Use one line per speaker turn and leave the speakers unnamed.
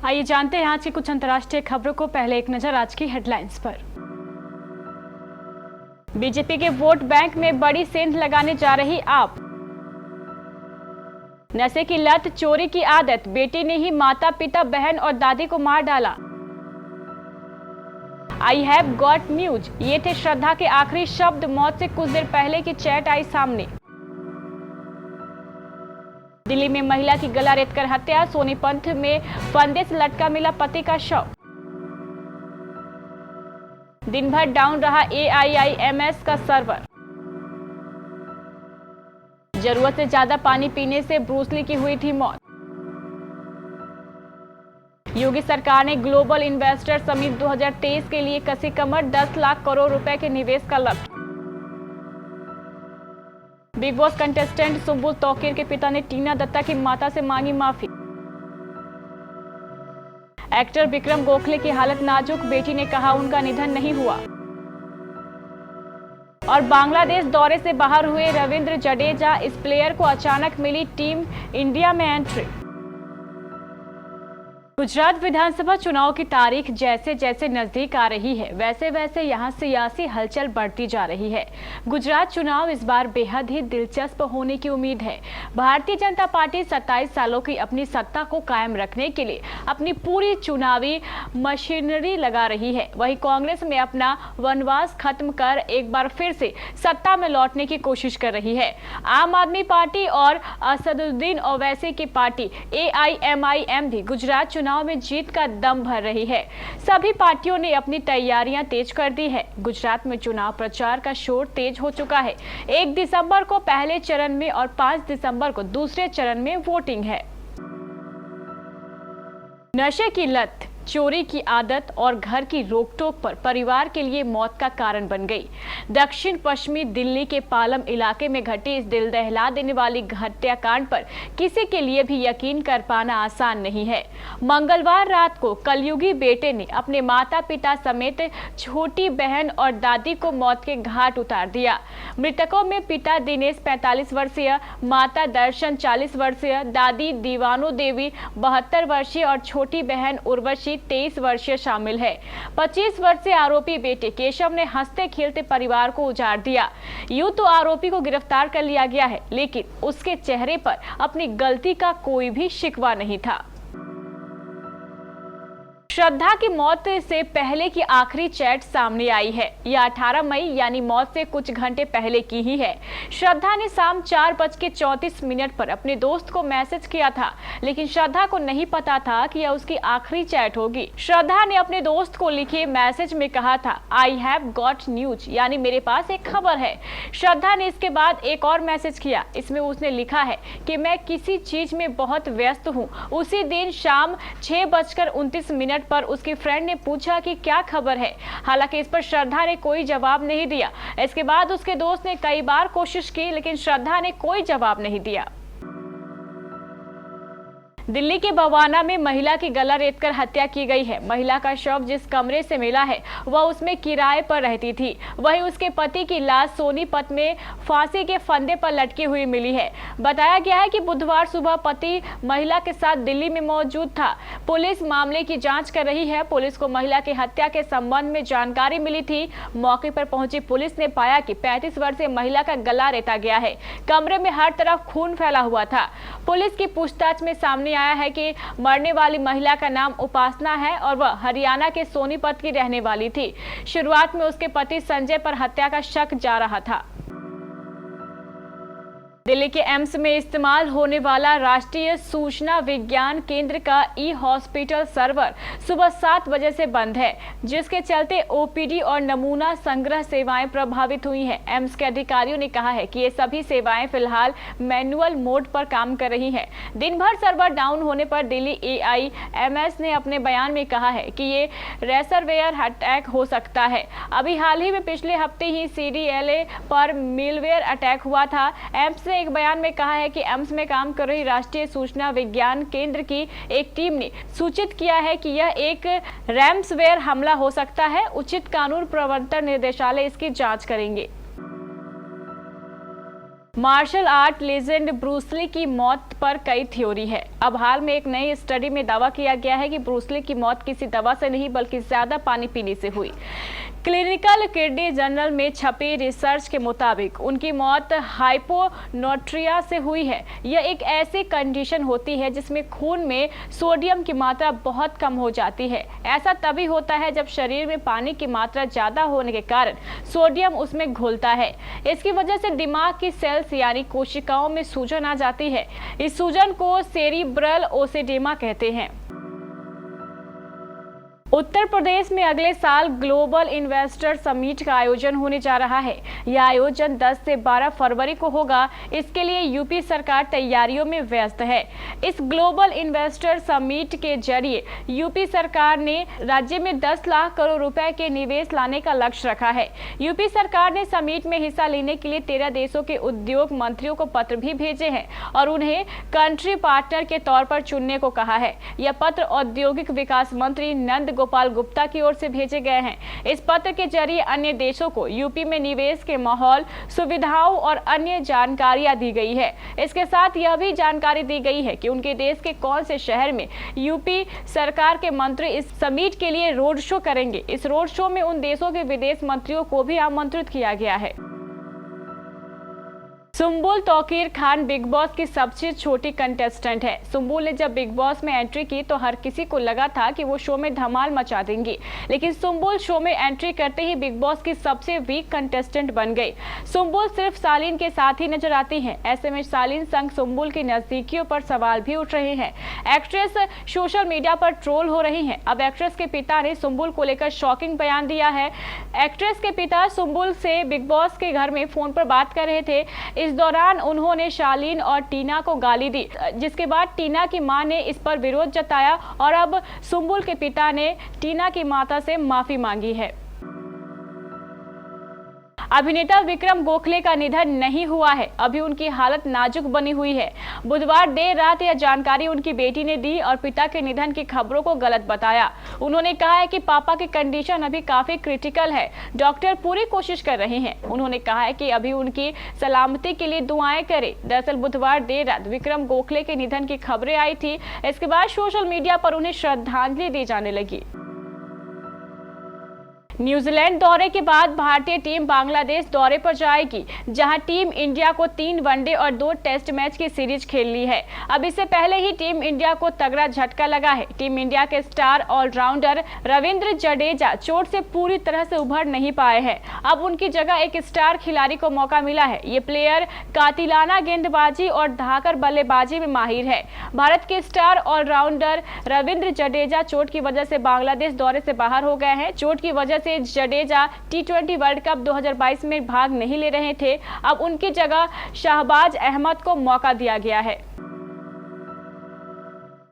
आइए जानते हैं आज की कुछ अंतर्राष्ट्रीय खबरों को। पहले एक नजर आज की हेडलाइंस पर। बीजेपी के वोट बैंक में बड़ी सेंध लगाने जा रही आप। नशे की लत, चोरी की आदत, बेटी ने ही माता पिता बहन और दादी को मार डाला। आई हैव गॉट न्यूज, ये थे श्रद्धा के आखिरी शब्द। मौत से कुछ देर पहले की चैट आई सामने। दिल्ली में महिला की गला रेतकर हत्या, सोनीपत में फंदे से लटका मिला पति का शव। दिन भर डाउन रहा AIIMS का सर्वर। जरूरत से ज्यादा पानी पीने से ब्रूस ली की हुई थी मौत। योगी सरकार ने ग्लोबल इन्वेस्टर समिट 2023 के लिए कसी कमर, 10 लाख करोड़ रुपए के निवेश का लक्ष्य। Big boss contestant Sumbul Tauqeer के पिता ने टीना दत्ता की माता से मांगी माफी। एक्टर विक्रम गोखले की हालत नाजुक, बेटी ने कहा उनका निधन नहीं हुआ। और बांग्लादेश दौरे से बाहर हुए रविंद्र जडेजा, इस प्लेयर को अचानक मिली टीम इंडिया में एंट्री। गुजरात विधानसभा चुनाव की तारीख जैसे जैसे नजदीक आ रही है, वैसे वैसे यहां सियासी हलचल बढ़ती जा रही है। गुजरात चुनाव इस बार बेहद ही दिलचस्प होने की उम्मीद है। भारतीय जनता पार्टी 27 सालों की अपनी सत्ता को कायम रखने के लिए अपनी पूरी चुनावी मशीनरी लगा रही है। वहीं कांग्रेस में अपना वनवास खत्म कर एक बार फिर से सत्ता में लौटने की कोशिश कर रही है। आम आदमी पार्टी और असदुद्दीन ओवैसी की पार्टी AIMIM भी गुजरात चुनाव में जीत का दम भर रही है। सभी पार्टियों ने अपनी तैयारियां तेज कर दी है। गुजरात में चुनाव प्रचार का शोर तेज हो चुका है। 1 दिसंबर को पहले चरण में और 5 दिसंबर को दूसरे चरण में वोटिंग है। नशे की लत, चोरी की आदत और घर की रोकटोक पर परिवार के लिए मौत का कारण बन गई। दक्षिण पश्चिमी दिल्ली के पालम इलाके में घटी इस दिल दहला देने वाली हत्याकांड पर किसी के लिए भी यकीन कर पाना आसान नहीं है। मंगलवार रात को कलयुगी बेटे ने अपने माता पिता समेत छोटी बहन और दादी को मौत के घाट उतार दिया। मृतकों में पिता दिनेश 45 वर्षीय, माता दर्शन 40 वर्षीय, दादी दीवानो देवी 72 वर्षीय और छोटी बहन उर्वशी 23 वर्षीय शामिल है। 25 वर्षीय आरोपी बेटे केशव ने हंसते खेलते परिवार को उजाड़ दिया। यूं तो आरोपी को गिरफ्तार कर लिया गया है, लेकिन उसके चेहरे पर अपनी गलती का कोई भी शिकवा नहीं था। श्रद्धा की मौत से पहले की आखिरी चैट सामने आई है। यह 18 मई यानी मौत से कुछ घंटे पहले की ही है। श्रद्धा ने शाम 4:34 पर अपने दोस्त को मैसेज किया था, लेकिन श्रद्धा को नहीं पता था कि यह उसकी आखिरी चैट होगी। श्रद्धा ने अपने दोस्त को लिखे मैसेज में कहा था, आई हैव गॉट न्यूज, यानी मेरे पास एक खबर है। श्रद्धा ने इसके बाद एक और मैसेज किया। इसमें उसने लिखा है कि मैं किसी चीज में बहुत व्यस्त हूँ। उसी दिन शाम 6:29 पर उसकी फ्रेंड ने पूछा कि क्या खबर है। हालांकि इस पर श्रद्धा ने कोई जवाब नहीं दिया। इसके बाद उसके दोस्त ने कई बार कोशिश की, लेकिन श्रद्धा ने कोई जवाब नहीं दिया। दिल्ली के बवाना में महिला की गला रेतकर हत्या की गई है। महिला का शव जिस कमरे से मिला है वह उसमें किराए पर रहती थी। वहीं उसके पति की लाश सोनीपत में फांसी के फंदे पर लटकी हुई मिली है। बताया गया है कि बुधवार सुबह पति महिला के साथ दिल्ली में मौजूद था। पुलिस मामले की जांच कर रही है। पुलिस को महिला की हत्या के संबंध में जानकारी मिली थी। मौके पर पहुंची पुलिस ने पाया कि 35 वर्षीय महिला का गला रेता गया है। कमरे में हर तरफ खून फैला हुआ था। पुलिस की पूछताछ में सामने आया है कि मरने वाली महिला का नाम उपासना है और वह हरियाणा के सोनीपत की रहने वाली थी। शुरुआत में उसके पति संजय पर हत्या का शक जा रहा था। दिल्ली के एम्स में इस्तेमाल होने वाला राष्ट्रीय सूचना विज्ञान केंद्र का ई-हॉस्पिटल सर्वर सुबह 7 बजे से बंद है, जिसके चलते OPD और नमूना संग्रह सेवाएं प्रभावित हुई हैं। एम्स के अधिकारियों ने कहा है कि ये सभी सेवाएं फिलहाल मैनुअल मोड पर काम कर रही हैं। दिन भर सर्वर डाउन होने पर दिल्ली AIMS ने अपने बयान में कहा है कि ये रेसरवेयर अटैक हो सकता है। अभी हाल ही में पिछले हफ्ते ही CDLA पर मिलवेयर अटैक हुआ था। एम्स एक बयान में कहा है कि एम्स में काम कर रही राष्ट्रीय सूचना विज्ञान केंद्र की एक टीम ने सूचित किया है कि यह एक रैंसमवेयर हमला हो सकता है। उचित कानून प्रवर्तन निदेशालय इसकी जांच करेंगे। Martial art legend Bruce Lee की मौत पर कई थ्योरी है। अब हाल में एक नई स्टडी में दावा किया गया है कि ब्रूस ली की मौत किसी दवा से नहीं बल्कि ज्यादा पानी पीने से हुई। क्लिनिकल किडनी जर्नल में छपी रिसर्च के मुताबिक उनकी मौत हाइपोनाट्रिया से हुई है। यह एक ऐसी कंडीशन होती है जिसमें खून में सोडियम की मात्रा बहुत कम हो जाती है। ऐसा तभी होता है जब शरीर में पानी की मात्रा ज्यादा होने के कारण सोडियम उसमें घुलता है। इसकी वजह से दिमाग की सेल्स यानी कोशिकाओं में सूजन आ जाती है। इस सूजन को सेरिब्रल ओसेडेमा कहते हैं। उत्तर प्रदेश में अगले साल ग्लोबल इन्वेस्टर समिट का आयोजन होने जा रहा है। यह आयोजन 10 से 12 फरवरी को होगा। इसके लिए यूपी सरकार तैयारियों में व्यस्त है। इस ग्लोबल इन्वेस्टर समिट के जरिए यूपी सरकार ने राज्य में 10 लाख करोड़ रुपए के निवेश लाने का लक्ष्य रखा है। यूपी सरकार ने समिट में हिस्सा लेने के लिए 13 देशों के उद्योग मंत्रियों को पत्र भी भेजे हैं और उन्हें कंट्री पार्टनर के तौर पर चुनने को कहा है। यह पत्र औद्योगिक विकास मंत्री नंद गोपाल गुप्ता की ओर से भेजे गए हैं। इस पत्र के जरिए अन्य देशों को यूपी में निवेश के माहौल, सुविधाओं और अन्य जानकारियां दी गई है। इसके साथ यह भी जानकारी दी गई है कि उनके देश के कौन से शहर में यूपी सरकार के मंत्री इस समिट के लिए रोड शो करेंगे। इस रोड शो में उन देशों के विदेश मंत्रियों को भी आमंत्रित किया गया है। सुम्बुल तौकीर खान बिग बॉस की सबसे छोटी कंटेस्टेंट है। सुम्बुल ने जब बिग बॉस में एंट्री की तो हर किसी को लगा था कि वो शो में धमाल मचा देंगी, लेकिन सुम्बुल शो में एंट्री करते ही बिग बॉस की सबसे वीक कंटेस्टेंट बन गई। सुम्बुल सिर्फ सालीन के साथ ही नजर आती हैं। ऐसे में सालीन संग सुम्बुल की नजदीकियों पर सवाल भी उठ रहे हैं। एक्ट्रेस सोशल मीडिया पर ट्रोल हो रही हैं। अब एक्ट्रेस के पिता ने सुम्बुल को लेकर शॉकिंग बयान दिया है। एक्ट्रेस के पिता सुम्बुल से बिग बॉस के घर में फोन पर बात कर रहे थे। इस दौरान उन्होंने शालीन और टीना को गाली दी, जिसके बाद टीना की मां ने इस पर विरोध जताया और अब सुम्बुल के पिता ने टीना की माता से माफी मांगी है। अभिनेता विक्रम गोखले का निधन नहीं हुआ है। अभी उनकी हालत नाजुक बनी हुई है। बुधवार देर रात यह जानकारी उनकी बेटी ने दी और पिता के निधन की खबरों को गलत बताया। उन्होंने कहा है कि पापा की कंडीशन अभी काफी क्रिटिकल है। डॉक्टर पूरी कोशिश कर रहे हैं। उन्होंने कहा है कि अभी उनकी सलामती के लिए दुआएं करें। दरअसल बुधवार देर रात विक्रम गोखले के निधन की खबरें आई थी। इसके बाद सोशल मीडिया पर उन्हें श्रद्धांजलि दी जाने लगी। न्यूजीलैंड दौरे के बाद भारतीय टीम बांग्लादेश दौरे पर जाएगी, जहां टीम इंडिया को 3 वनडे और 2 टेस्ट मैच की सीरीज खेलनी है। अब इससे पहले ही टीम इंडिया को तगड़ा झटका लगा है। टीम इंडिया के स्टार ऑलराउंडर रविंद्र जडेजा चोट से पूरी तरह से उभर नहीं पाए हैं। अब उनकी जगह एक स्टार खिलाड़ी को मौका मिला है। ये प्लेयर कातिलाना गेंदबाजी और धाकर बल्लेबाजी में माहिर है। भारत के स्टार ऑलराउंडर रविंद्र जडेजा चोट की वजह से बांग्लादेश दौरे से बाहर हो गए हैं। चोट की वजह से जडेजा T20 वर्ल्ड कप 2022 में भाग नहीं ले रहे थे। अब उनकी जगह शहबाज अहमद को मौका दिया गया है।